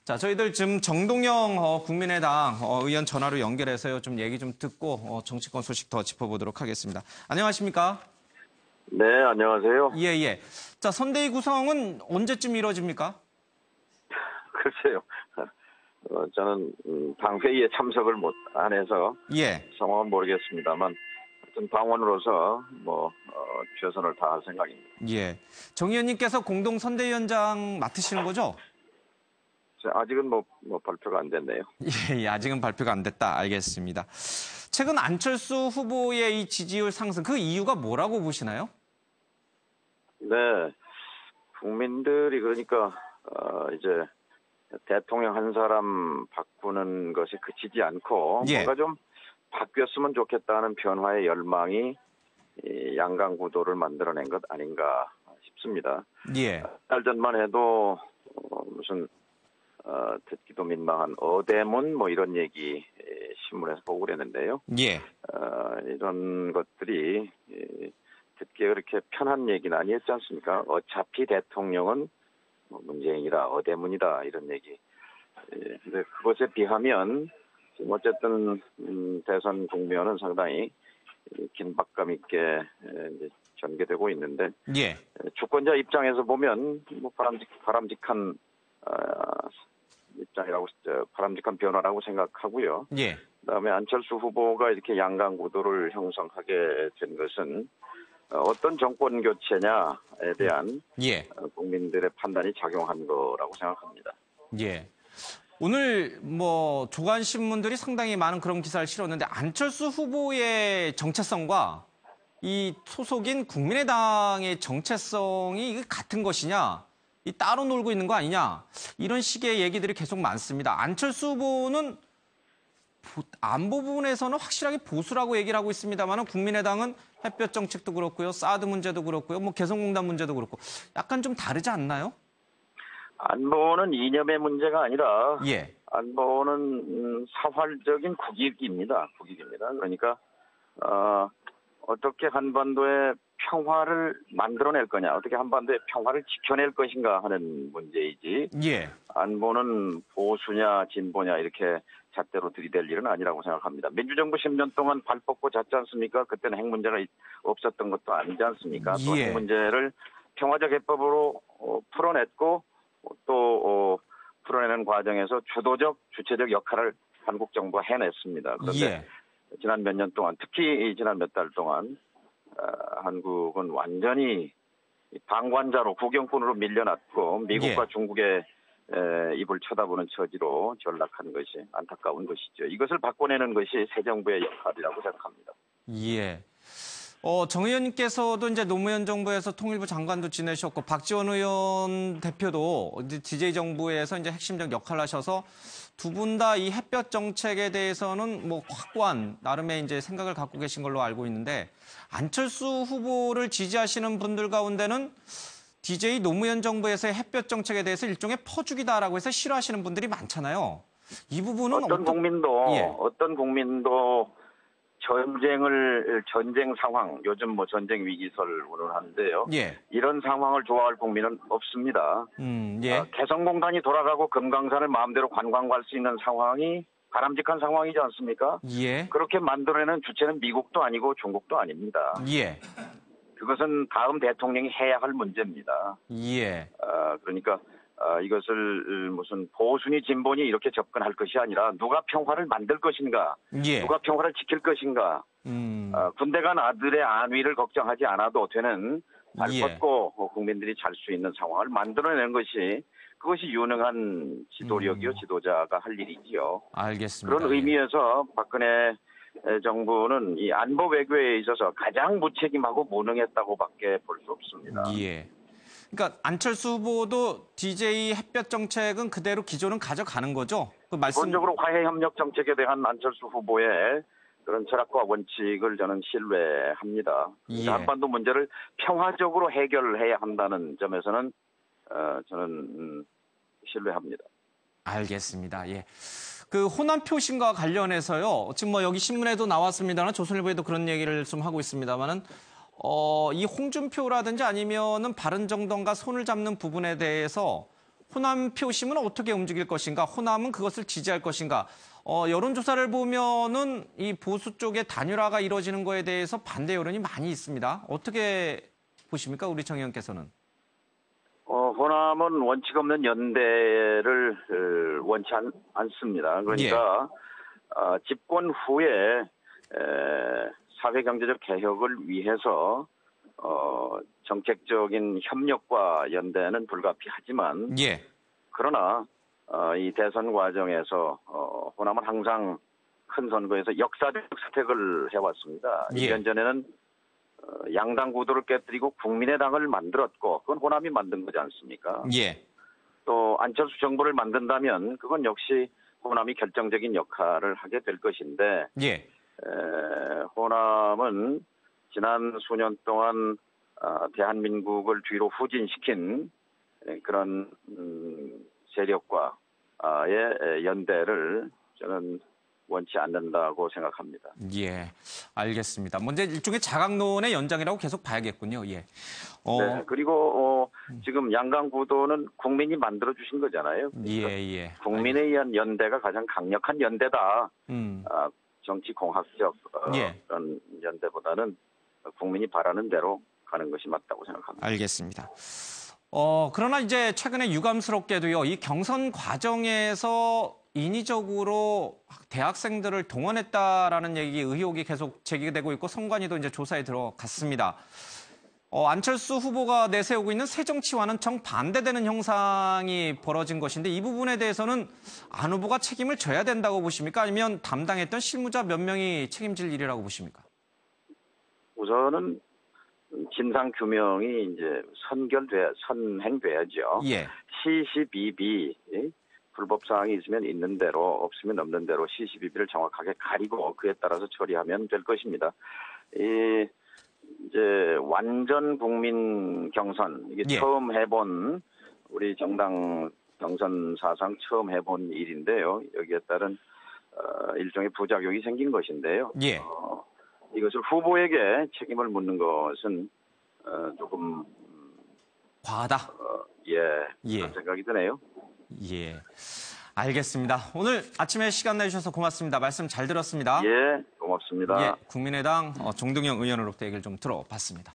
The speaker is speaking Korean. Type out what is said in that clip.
자, 저희들 지금 정동영 국민의당 의원 전화로 연결해서요. 좀 얘기 좀 듣고 정치권 소식 더 짚어보도록 하겠습니다. 안녕하십니까? 네, 안녕하세요. 예. 자, 선대위 구성은 언제쯤 이루어집니까? 글쎄요. 저는 당회의에 참석을 안 해서 상황은 모르겠습니다만 하여튼 당원으로서 최선을 다할 생각입니다. 예. 정 의원님께서 공동 선대위원장 맡으시는 거죠? 아직은 발표가 안 됐네요. 예, 아직은 발표가 안 됐다. 알겠습니다. 최근 안철수 후보의 이 지지율 상승, 그 이유가 뭐라고 보시나요? 네, 국민들이 그러니까 이제 대통령 한 사람 바꾸는 것이 그치지 않고 뭔가 좀 바뀌었으면 좋겠다는 변화의 열망이 이 양강 구도를 만들어낸 것 아닌가 싶습니다. 달 전만 해도 무슨 듣기도 민망한 어대문 이런 얘기 신문에서 보고 그랬는데요. 이런 것들이 듣기에 그렇게 편한 얘기는 아니었지 않습니까? 어차피 대통령은 문재인이라 어대문이다 이런 얘기. 근데 그것에 비하면 지금 어쨌든 대선 국면은 상당히 긴박감 있게 이제 전개되고 있는데 주권자 입장에서 보면 바람직한 입장이라고 바람직한 변화라고 생각하고요. 그다음에 안철수 후보가 이렇게 양강 구도를 형성하게 된 것은 어떤 정권 교체냐에 대한 국민들의 판단이 작용한 거라고 생각합니다. 오늘 조간 신문들이 상당히 많은 그런 기사를 실었는데 안철수 후보의 정체성과 이 소속인 국민의당의 정체성이 같은 것이냐, 이 따로 놀고 있는 거 아니냐, 이런 식의 얘기들이 계속 많습니다. 안철수 후보는 안보 부분에서는 확실하게 보수라고 얘기를 하고 있습니다만 국민의당은 햇볕 정책도 그렇고요, 사드 문제도 그렇고요, 개성공단 문제도 그렇고 약간 좀 다르지 않나요? 안보는 이념의 문제가 아니라 안보는 사활적인 국익입니다. 그러니까 어떻게 한반도의 평화를 만들어낼 거냐, 어떻게 한반도의 평화를 지켜낼 것인가 하는 문제이지 안보는 보수냐 진보냐 이렇게 잣대로 들이댈 일은 아니라고 생각합니다. 민주정부 10년 동안 발 뻗고 잤지 않습니까? 그때는 핵 문제가 없었던 것도 아니지 않습니까? 또 핵 문제를 평화적 해법으로 풀어냈고 또 풀어내는 과정에서 주체적 역할을 한국 정부가 해냈습니다. 그런데 지난 몇 년 동안, 특히 지난 몇 달 동안 한국은 완전히 방관자로 구경꾼으로 밀려났고 미국과 중국의 입을 쳐다보는 처지로 전락한 것이 안타까운 것이죠. 이것을 바꿔내는 것이 새 정부의 역할이라고 생각합니다. 정 의원님께서도 이제 노무현 정부에서 통일부 장관도 지내셨고 박지원 의원 대표도 이제 DJ 정부에서 이제 핵심적 역할을 하셔서 두 분 다 이 햇볕 정책에 대해서는 확고한 나름의 이제 생각을 갖고 계신 걸로 알고 있는데 안철수 후보를 지지하시는 분들 가운데는 DJ 노무현 정부에서의 햇볕 정책에 대해서 일종의 퍼주기다라고 해서 싫어하시는 분들이 많잖아요. 이 부분은 어떤 국민도 전쟁 상황, 요즘 전쟁 위기설 운운하는데요. 이런 상황을 좋아할 국민은 없습니다. 개성공단이 돌아가고 금강산을 마음대로 관광 갈 수 있는 상황이 바람직한 상황이지 않습니까? 그렇게 만들어내는 주체는 미국도 아니고 중국도 아닙니다. 그것은 다음 대통령이 해야 할 문제입니다. 그러니까 이것을 무슨 보수니 진보니 이렇게 접근할 것이 아니라 누가 평화를 만들 것인가, 누가 평화를 지킬 것인가, 군대 간 아들의 안위를 걱정하지 않아도 되는 발 뻗고 국민들이 잘 수 있는 상황을 만들어내는 것이 그것이 유능한 지도력이요, 지도자가 할 일이지요. 알겠습니다. 그런 의미에서 박근혜 정부는 이 안보 외교에 있어서 가장 무책임하고 무능했다고밖에 볼 수 없습니다. 그러니까 안철수 후보도 DJ 햇볕 정책은 그대로 기조는 가져가는 거죠? 기본적으로 화해협력 정책에 대한 안철수 후보의 그런 철학과 원칙을 저는 신뢰합니다. 한반도 문제를 평화적으로 해결해야 한다는 점에서는 저는 신뢰합니다. 알겠습니다. 그 호남 표심과 관련해서요. 지금 여기 신문에도 나왔습니다만 조선일보에도 그런 얘기를 좀 하고 있습니다만은 이 홍준표라든지 아니면은 바른정당과 손을 잡는 부분에 대해서 호남 표심은 어떻게 움직일 것인가, 호남은 그것을 지지할 것인가. 여론조사를 보면은 이 보수 쪽의 단일화가 이루어지는 거에 대해서 반대 여론이 많이 있습니다. 어떻게 보십니까, 우리 정 의원께서는? 호남은 원칙 없는 연대를 원치 않습니다. 그러니까 집권 후에 사회경제적 개혁을 위해서 정책적인 협력과 연대는 불가피하지만 예. 그러나 이 대선 과정에서 호남은 항상 큰 선거에서 역사적 선택을 해왔습니다. 예. 1년 전에는 양당 구도를 깨뜨리고 국민의당을 만들었고 그건 호남이 만든 거지 않습니까? 예. 또 안철수 정부를 만든다면 그건 역시 호남이 결정적인 역할을 하게 될 것인데 예. 호남은 지난 수년 동안 대한민국을 뒤로 후진시킨 그런 세력과의 연대를 저는 원치 않는다고 생각합니다. 예, 알겠습니다. 먼저 일종의 자강론의 연장이라고 계속 봐야겠군요. 예. 네, 그리고 지금 양강 구도는 국민이 만들어 주신 거잖아요. 예. 국민에 의한 연대가 가장 강력한 연대다. 정치 공학적 그런 연대보다는 국민이 바라는 대로 가는 것이 맞다고 생각합니다. 알겠습니다. 그러나 이제 최근에 유감스럽게도요, 이 경선 과정에서 인위적으로 대학생들을 동원했다라는 의혹이 계속 제기되고 있고 선관위도 이제 조사에 들어갔습니다. 안철수 후보가 내세우고 있는 새정치와는 정반대되는 형상이 벌어진 것인데 이 부분에 대해서는 안 후보가 책임을 져야 된다고 보십니까? 아니면 담당했던 실무자 몇 명이 책임질 일이라고 보십니까? 우선은 진상 규명이 이제 선행돼야죠. 예. CCBB 불법 사항이 있으면 있는 대로 없으면 없는 대로 CCBB를 정확하게 가리고 그에 따라서 처리하면 될 것입니다. 이제 완전 국민 경선 이게 처음 해본 우리 정당 경선 사상 처음 해본 일인데요. 여기에 따른 일종의 부작용이 생긴 것인데요. 예. 이것을 후보에게 책임을 묻는 것은 조금 과하다. 그런 생각이 드네요. 예, 알겠습니다. 오늘 아침에 시간 내주셔서 고맙습니다. 말씀 잘 들었습니다. 예, 고맙습니다. 예, 국민의당 정동영 의원으로부터 얘기를 좀 들어봤습니다.